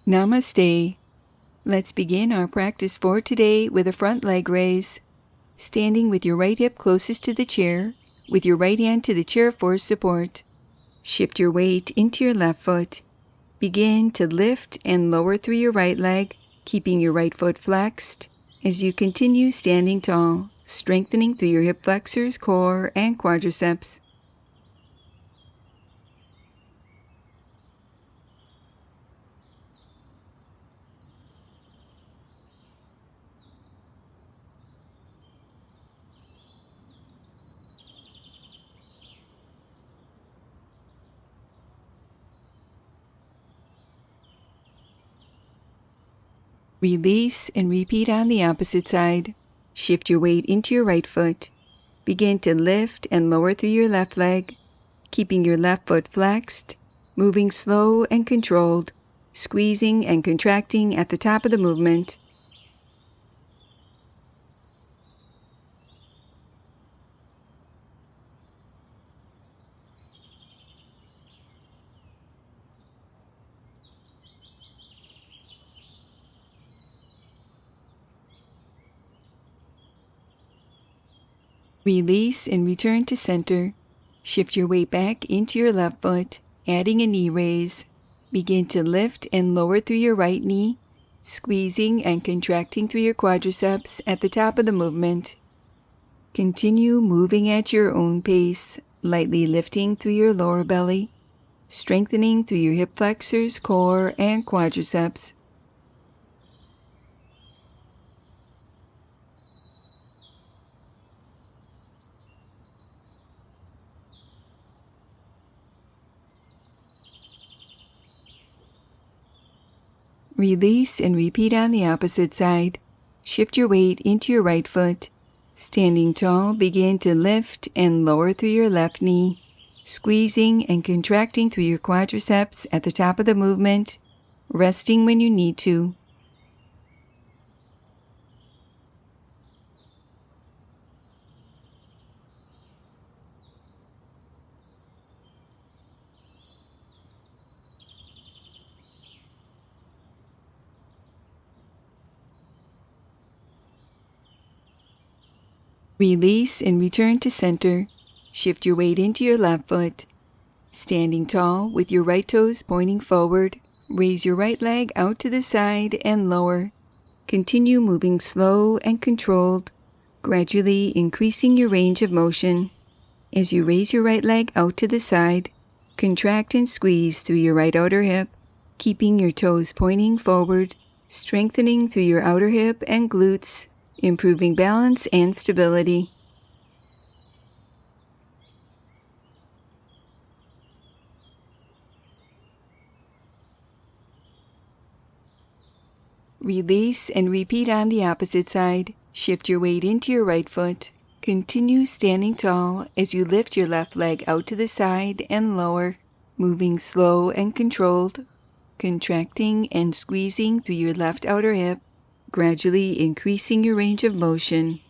Namaste. Let's begin our practice for today with a front leg raise. Standing with your right hip closest to the chair, with your right hand to the chair for support. Shift your weight into your left foot. Begin to lift and lower through your right leg, keeping your right foot flexed as you continue standing tall, strengthening through your hip flexors, core, and quadriceps. Release and repeat on the opposite side. Shift your weight into your right foot. Begin to lift and lower through your left leg, keeping your left foot flexed, moving slow and controlled, squeezing and contracting at the top of the movement. Release and return to center. Shift your weight back into your left foot, adding a knee raise. Begin to lift and lower through your right knee, squeezing and contracting through your quadriceps at the top of the movement. Continue moving at your own pace, lightly lifting through your lower belly, strengthening through your hip flexors, core, and quadriceps. Release and repeat on the opposite side. Shift your weight into your right foot. Standing tall, begin to lift and lower through your left knee, squeezing and contracting through your quadriceps at the top of the movement, resting when you need to. Release and return to center. Shift your weight into your left foot. Standing tall with your right toes pointing forward, raise your right leg out to the side and lower. Continue moving slow and controlled, gradually increasing your range of motion. As you raise your right leg out to the side, contract and squeeze through your right outer hip, keeping your toes pointing forward, strengthening through your outer hip and glutes, improving balance and stability. Release and repeat on the opposite side. Shift your weight into your right foot. Continue standing tall as you lift your left leg out to the side and lower, moving slow and controlled, contracting and squeezing through your left outer hip, gradually increasing your range of motion.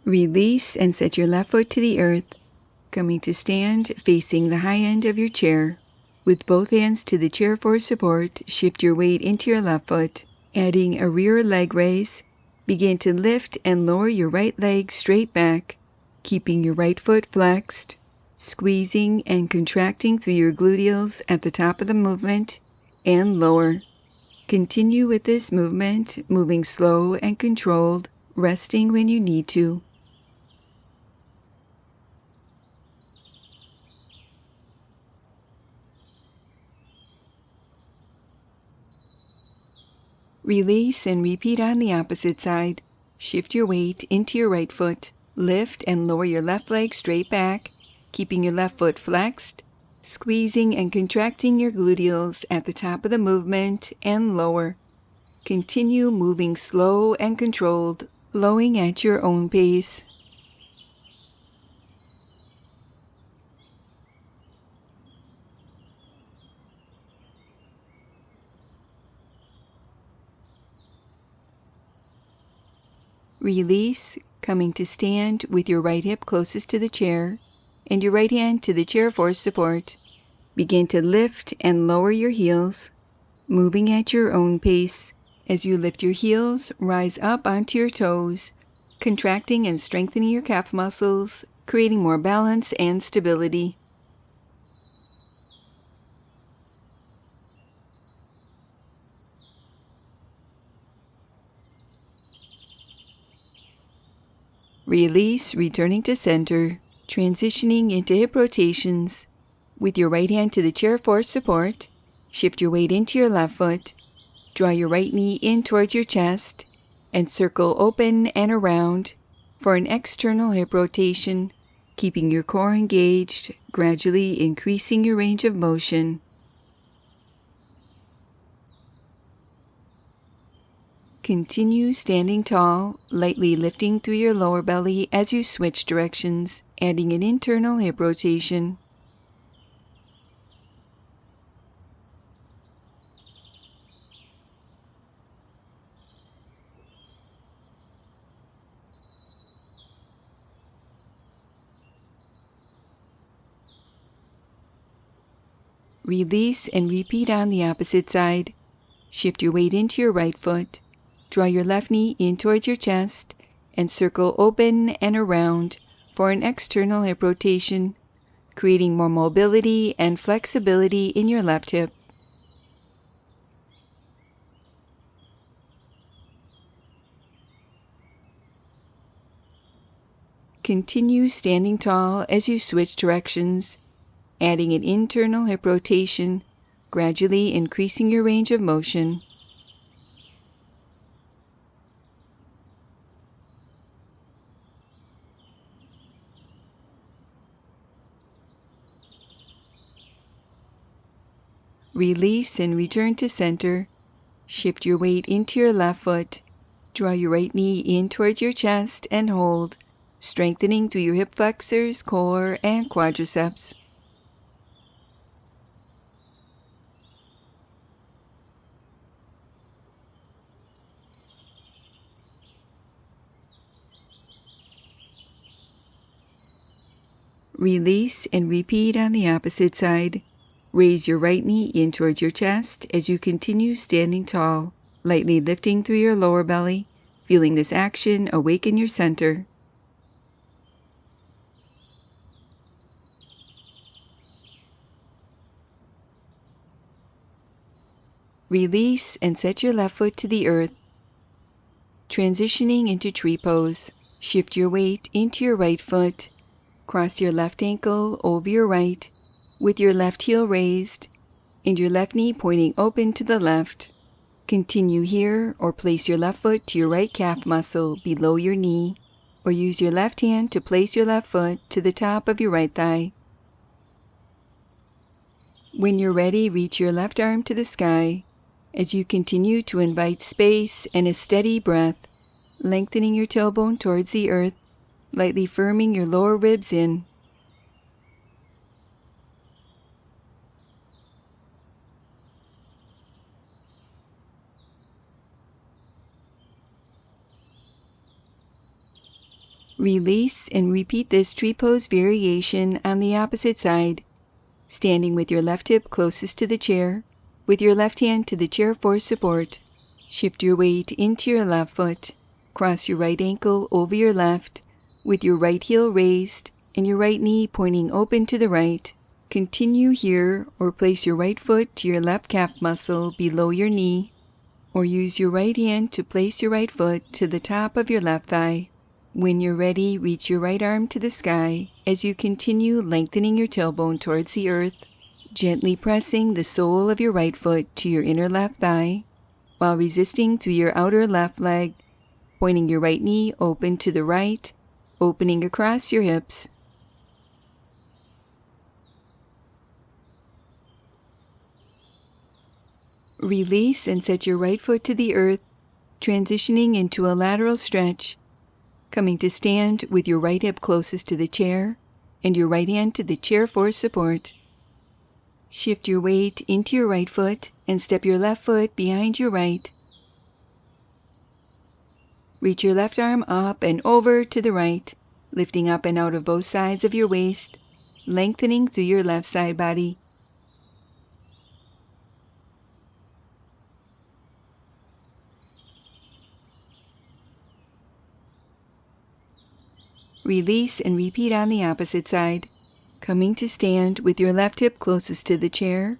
Release and set your left foot to the earth, coming to stand facing the high end of your chair. With both hands to the chair for support, shift your weight into your left foot, adding a rear leg raise. Begin to lift and lower your right leg straight back, keeping your right foot flexed, squeezing and contracting through your gluteals at the top of the movement, and lower. Continue with this movement, moving slow and controlled, resting when you need to. Release and repeat on the opposite side. Shift your weight into your right foot. Lift and lower your left leg straight back, keeping your left foot flexed, squeezing and contracting your gluteals at the top of the movement and lower. Continue moving slow and controlled, flowing at your own pace. Release, coming to stand with your right hip closest to the chair and your right hand to the chair for support. Begin to lift and lower your heels, moving at your own pace. As you lift your heels, rise up onto your toes, contracting and strengthening your calf muscles, creating more balance and stability. Release, returning to center, transitioning into hip rotations. With your right hand to the chair for support, shift your weight into your left foot, draw your right knee in towards your chest, and circle open and around for an external hip rotation, keeping your core engaged, gradually increasing your range of motion. Continue standing tall, lightly lifting through your lower belly as you switch directions, adding an internal hip rotation. Release and repeat on the opposite side. Shift your weight into your right foot. Draw your left knee in towards your chest and circle open and around for an external hip rotation, creating more mobility and flexibility in your left hip. Continue standing tall as you switch directions, adding an internal hip rotation, gradually increasing your range of motion. Release and return to center. Shift your weight into your left foot. Draw your right knee in towards your chest and hold, strengthening through your hip flexors, core, and quadriceps. Release and repeat on the opposite side. Raise your right knee in towards your chest as you continue standing tall, lightly lifting through your lower belly, feeling this action awaken your center. Release and set your left foot to the earth. Transitioning into tree pose, shift your weight into your right foot. Cross your left ankle over your right, with your left heel raised and your left knee pointing open to the left. Continue here or place your left foot to your right calf muscle below your knee, or use your left hand to place your left foot to the top of your right thigh. When you're ready, reach your left arm to the sky as you continue to invite space and a steady breath, lengthening your tailbone towards the earth, lightly firming your lower ribs in. Release and repeat this tree pose variation on the opposite side, standing with your left hip closest to the chair, with your left hand to the chair for support. Shift your weight into your left foot. Cross your right ankle over your left, with your right heel raised and your right knee pointing open to the right. Continue here or place your right foot to your left calf muscle below your knee, or use your right hand to place your right foot to the top of your left thigh. When you're ready, reach your right arm to the sky as you continue lengthening your tailbone towards the earth, gently pressing the sole of your right foot to your inner left thigh, while resisting through your outer left leg, pointing your right knee open to the right, opening across your hips. Release and set your right foot to the earth, transitioning into a lateral stretch, coming to stand with your right hip closest to the chair and your right hand to the chair for support. Shift your weight into your right foot and step your left foot behind your right. Reach your left arm up and over to the right, lifting up and out of both sides of your waist, lengthening through your left side body. Release and repeat on the opposite side, coming to stand with your left hip closest to the chair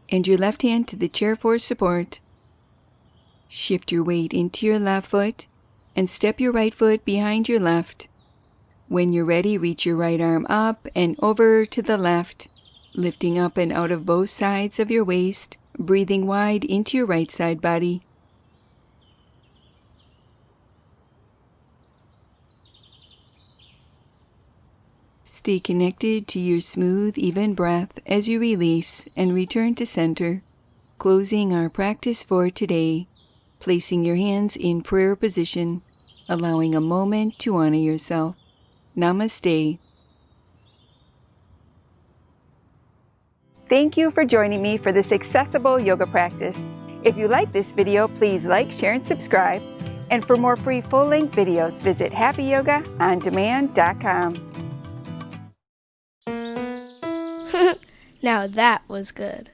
and your left hand to the chair for support. Shift your weight into your left foot and step your right foot behind your left. When you're ready, reach your right arm up and over to the left, lifting up and out of both sides of your waist, breathing wide into your right side body. Stay connected to your smooth, even breath as you release and return to center. Closing our practice for today, placing your hands in prayer position, allowing a moment to honor yourself. Namaste. Thank you for joining me for this accessible yoga practice. If you like this video, please like, share, and subscribe. And for more free full-length videos, visit happyyogaondemand.com. Now that was good.